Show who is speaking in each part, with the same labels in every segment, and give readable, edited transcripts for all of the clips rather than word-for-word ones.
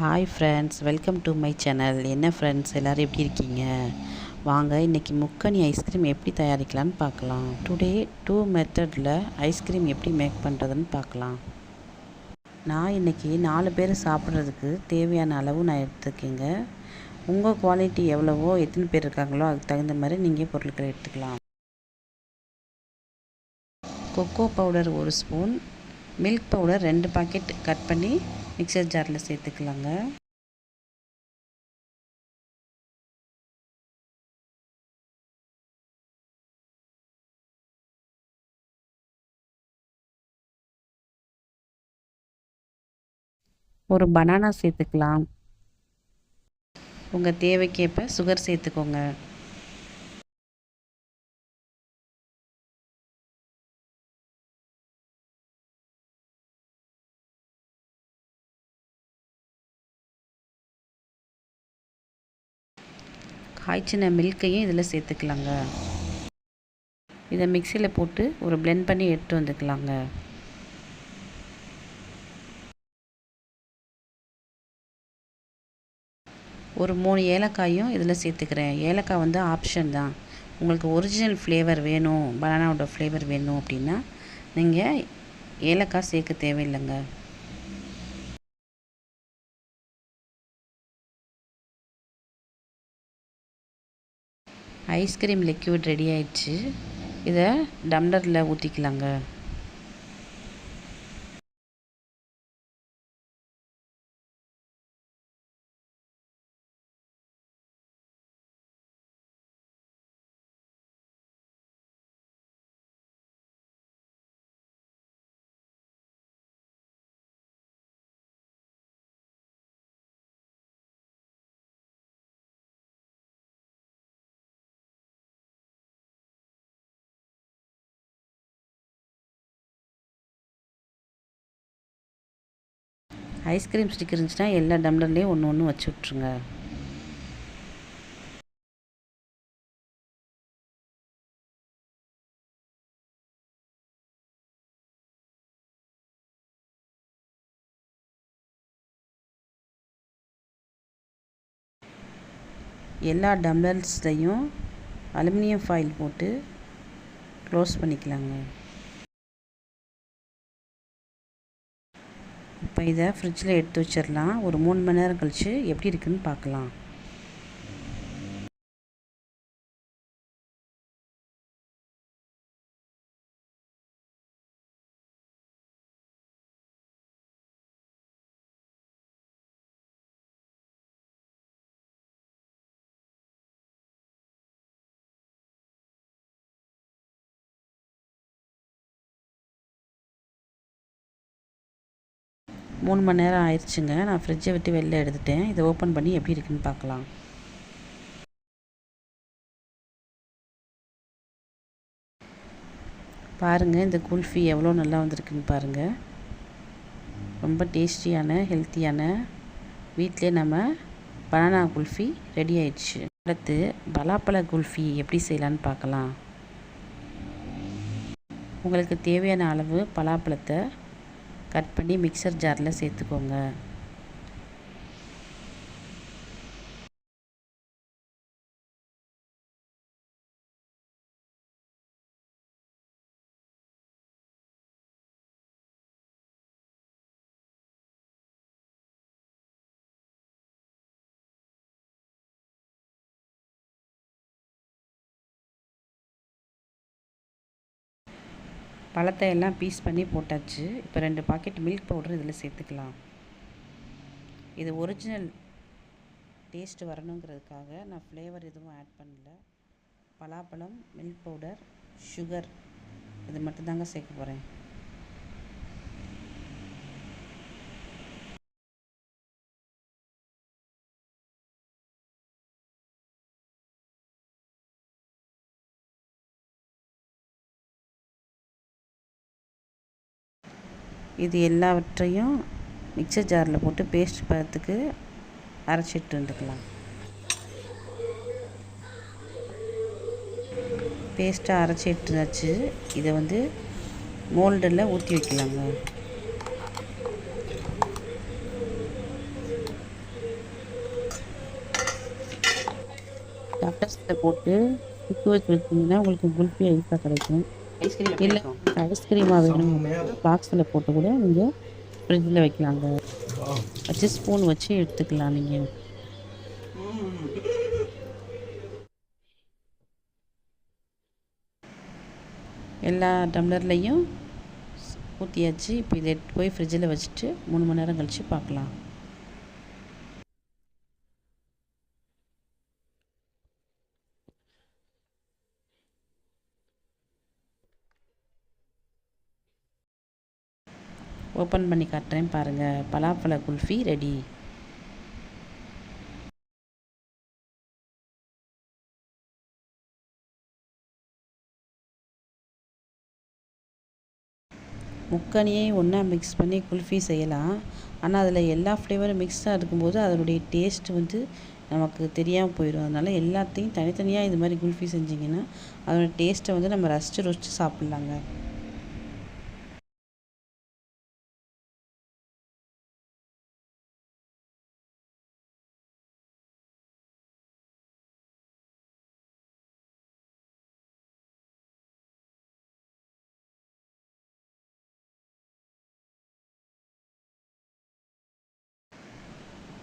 Speaker 1: Hi friends, welcome to my channel. என்ன friends, எல்லோரும் எப்படி இருக்கீங்க? வாங்க இன்றைக்கி முக்கனி ஐஸ்கிரீம் எப்படி தயாரிக்கலான்னு பார்க்கலாம். டுடே 2 மெத்தடில் ஐஸ்கிரீம் எப்படி மேக் பண்ணுறதுன்னு பார்க்கலாம். நான் இன்றைக்கி 4 பேர் சாப்பிட்றதுக்கு தேவையான அளவு நான் எடுத்துக்கேங்க. உங்கள் குவாலிட்டி எவ்வளவோ, எத்தனை பேர் இருக்காங்களோ அதுக்கு தகுந்த மாதிரி நீங்கள் பொருட்களை எடுத்துக்கலாம். Cocoa powder 1 spoon, milk powder 2 packet cut பண்ணி மிக்சர் ஜாரில் சேர்த்துக்கலாங்க. ஒரு பனானா சேர்த்துக்கலாம். உங்கள் தேவைக்கேற்ப சுகர் சேர்த்துக்கோங்க. காய்ச்சின மில்கையும் இதில் சேர்த்துக்கலாங்க. இதை மிக்சியில் போட்டு ஒரு பிளெண்ட் பண்ணி எடுத்து வந்துக்கலாங்க. ஒரு 3 ஏலக்காயும் இதில் சேர்த்துக்கிறேன். ஏலக்காய் வந்து ஆப்ஷன் தான். உங்களுக்கு ஒரிஜினல் ஃப்ளேவர் வேணும், பனானாவோட ஃப்ளேவர் வேணும் அப்படின்னா நீங்கள் ஏலக்காய் சேர்க்க தேவையில்லைங்க. ஐஸ்கிரீம் லிக்விட் ரெடி ஆயிடுச்சு. இதை டம்ளரில் ஊற்றிக்கலாங்க. ஐஸ்கிரீம் ஸ்டிக் இருந்துச்சுன்னா எல்லா டம்ளர்லேயும் ஒன்று ஒன்று வச்சு விட்ருங்க. எல்லா டம்ளர்ஸ்லையும் அலுமினியம் ஃபாயில் போட்டு க்ளோஸ் பண்ணிக்கலாங்க. இப்போ இதை ஃப்ரிட்ஜில் எடுத்து வச்சிடலாம். ஒரு 3 மணி நேரம் கழித்து எப்படி இருக்குதுன்னு பார்க்கலாம். மூணு மணி நேரம் ஆயிடுச்சுங்க. நான் ஃப்ரிட்ஜை விட்டு வெளில எடுத்துட்டேன். இதை ஓப்பன் பண்ணி எப்படி இருக்குன்னு பார்க்கலாம். பாருங்கள், இந்த குல்ஃபி எவ்வளோ நல்லா வந்திருக்குன்னு பாருங்கள். ரொம்ப டேஸ்டியான, ஹெல்த்தியான, வீட்டிலே நம்ம பனானா குல்ஃபி ரெடி ஆயிடுச்சு. அடுத்து பலாப்பழ குல்ஃபி எப்படி செய்யலான்னு பார்க்கலாம். உங்களுக்கு தேவையான அளவு பலாப்பழத்தை கட் பண்ணி மிக்சர் ஜாரில் சேர்த்துக்கோங்க. பழத்தை எல்லாம் பீஸ் பண்ணி போட்டாச்சு. இப்போ 2 பாக்கெட் மில்க் பவுடர் இதில் சேர்த்துக்கலாம். இது ஒரிஜினல் டேஸ்ட்டு வரணுங்கிறதுக்காக நான் ஃப்ளேவர் எதுவும் ஆட் பண்ணல. பலாப்பழம், மில்க் பவுடர், சுகர் இது மட்டும்தாங்க சேர்க்க போகிறேன். இது எல்லாவற்றையும் மிக்சர் ஜாரில் போட்டு பேஸ்ட் பதத்துக்கு அரைச்சிட்டு வந்துக்கலாம். பேஸ்ட்டாக அரைச்சி எடுத்துனாச்சு. இதை வந்து மோல்டில் ஊற்றி வைக்கலாங்க. டம்ளர்ஸில் போட்டு சுற்றி வச்சு வச்சிங்கன்னா உங்களுக்கு குல்ஃபி ஐஸாக கிடைக்கும். இல்லை ஐஸ்கிரீமாக வேணும்னா பாக்ஸில் போட்டு கூட நீங்கள் ஃப்ரிட்ஜில் வைக்கலாங்க. வச்சு ஸ்பூன் வச்சு எடுத்துக்கலாம் நீங்கள். எல்லா டம்ளர்லேயும் ஊற்றியாச்சு. இப்போ இதை எடுத்து போய் ஃப்ரிட்ஜில் வச்சுட்டு 3 மணி நேரம் கழித்து பார்க்கலாம். ஓப்பன் பண்ணி காட்டுறேன் பாருங்கள். பலாப்பழ குல்ஃபி ரெடி. முக்கனியை ஒன்றா மிக்ஸ் பண்ணி குல்ஃபி செய்யலாம். ஆனால் அதில் எல்லா ஃப்ளேவரும் மிக்ஸாக இருக்கும்போது அதனுடைய டேஸ்ட் வந்து நமக்கு தெரியாமல் போயிடும். அதனால் எல்லாத்தையும் தனித்தனியாக இது மாதிரி குல்ஃபி செஞ்சிங்கன்னா அதோட டேஸ்ட்டை வந்து நம்ம ரசித்து சாப்பிட்லாங்க.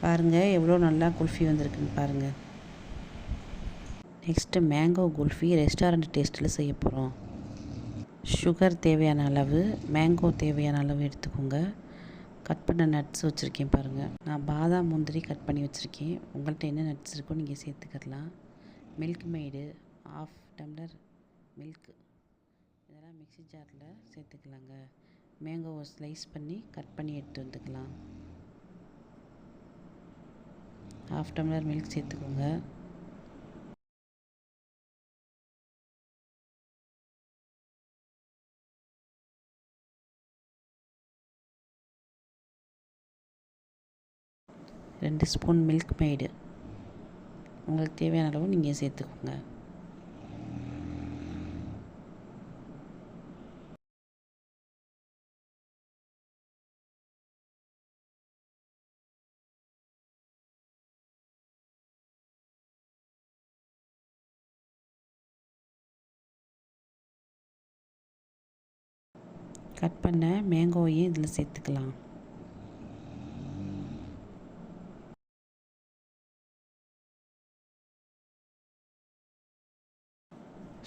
Speaker 1: பாருங்கள் எவ்வளோ நல்லா குல்ஃபி வந்திருக்குன்னு பாருங்கள். நெக்ஸ்ட்டு மேங்கோ குல்ஃபி ரெஸ்டாரண்ட் டேஸ்ட்டில் செய்ய போகிறோம். சுகர் தேவையான அளவு, மேங்கோ தேவையான அளவு எடுத்துக்கோங்க. கட் பண்ண நட்ஸ் வச்சுருக்கேன் பாருங்கள். நான் பாதாம் முந்திரி கட் பண்ணி வச்சுருக்கேன். உங்கள்கிட்ட என்ன நட்ஸ் இருக்கோ நீங்கள் சேர்த்துக்கலாம். மில்க் மெய்டு 1/2 டம்ளர் மில்க், இதெல்லாம் மிக்ஸி ஜாரில் சேர்த்துக்கலாங்க. மேங்கோவை ஸ்லைஸ் பண்ணி கட் பண்ணி எடுத்து வந்துக்கலாம். 1/2 டம்ளர் மில்க் சேர்த்துக்கோங்க. ரெண்டு ஸ்பூன் மில்க் மெய்டு உங்களுக்கு தேவையான அளவு நீங்கள் சேர்த்துக்கோங்க. கட் பண்ண மேங்கோவையும் இதில் சேர்த்துக்கலாம்.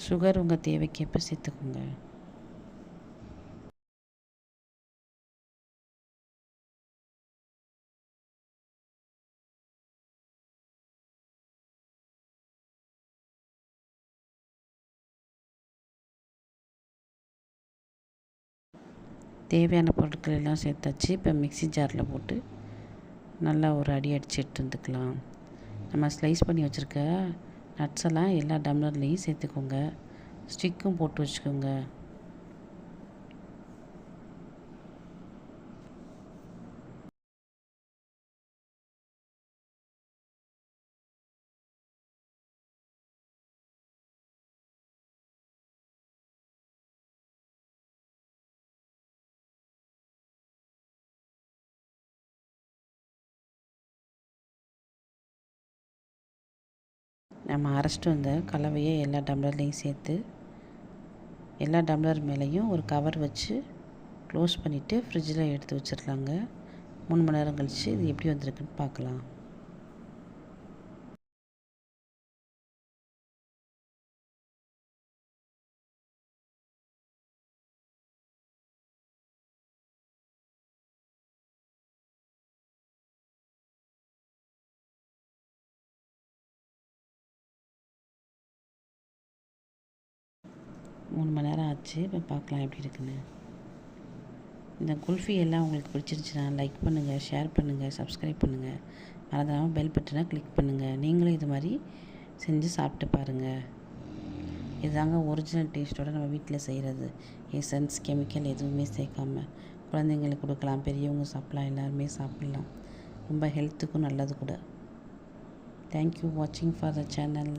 Speaker 1: சுகர் உங்கள் தேவைக்கேற்ப சேர்த்துக்கோங்க. தேவையான பொருட்கள் எல்லாம் சேர்த்தாச்சு. இப்போ மிக்ஸி ஜாரில் போட்டு நல்லா ஒரு அடி அடித்து எடுத்து வந்துக்கலாம். நம்ம ஸ்லைஸ் பண்ணி வச்சுருக்க நட்ஸ் எல்லாம் எல்லா டம்ளர்லேயும் சேர்த்துக்கோங்க. ஸ்டிக்கும் போட்டு வச்சுக்கோங்க. நம்ம அரைச்சிட்டு வந்த கலவையை எல்லா டம்ளர்லேயும் சேர்த்து எல்லா டம்ளர் மேலேயும் ஒரு கவர் வச்சு க்ளோஸ் பண்ணிவிட்டு ஃப்ரிட்ஜில் எடுத்து வச்சிடலாங்க. 3 மணி நேரம் கழித்து இது எப்படி வந்திருக்குன்னு பார்க்கலாம். மூணு மணி நேரம் ஆச்சு. இப்போ பார்க்கலாம் எப்படி இருக்குன்னு. இந்த குல்ஃபி எல்லாம் உங்களுக்கு பிடிச்சிருந்துச்சுன்னா லைக் பண்ணுங்கள், ஷேர் பண்ணுங்கள், சப்ஸ்கிரைப் பண்ணுங்கள். மறந்துடாமல் பெல் பட்டனை கிளிக் பண்ணுங்கள். நீங்களும் இது மாதிரி செஞ்சு சாப்பிட்டு பாருங்கள். இதுதாங்க ஒரிஜினல் டேஸ்ட்டோடு நம்ம வீட்டில் செய்கிறது. எசன்ஸ் கெமிக்கல் எதுவுமே சேர்க்காம குழந்தைங்களுக்கு கொடுக்கலாம், பெரியவங்க சாப்பிட்லாம், எல்லாருமே சாப்பிட்லாம். ரொம்ப ஹெல்த்துக்கும் நல்லது கூட. தேங்க்யூ வாட்சிங் ஃபார் த சேனல்.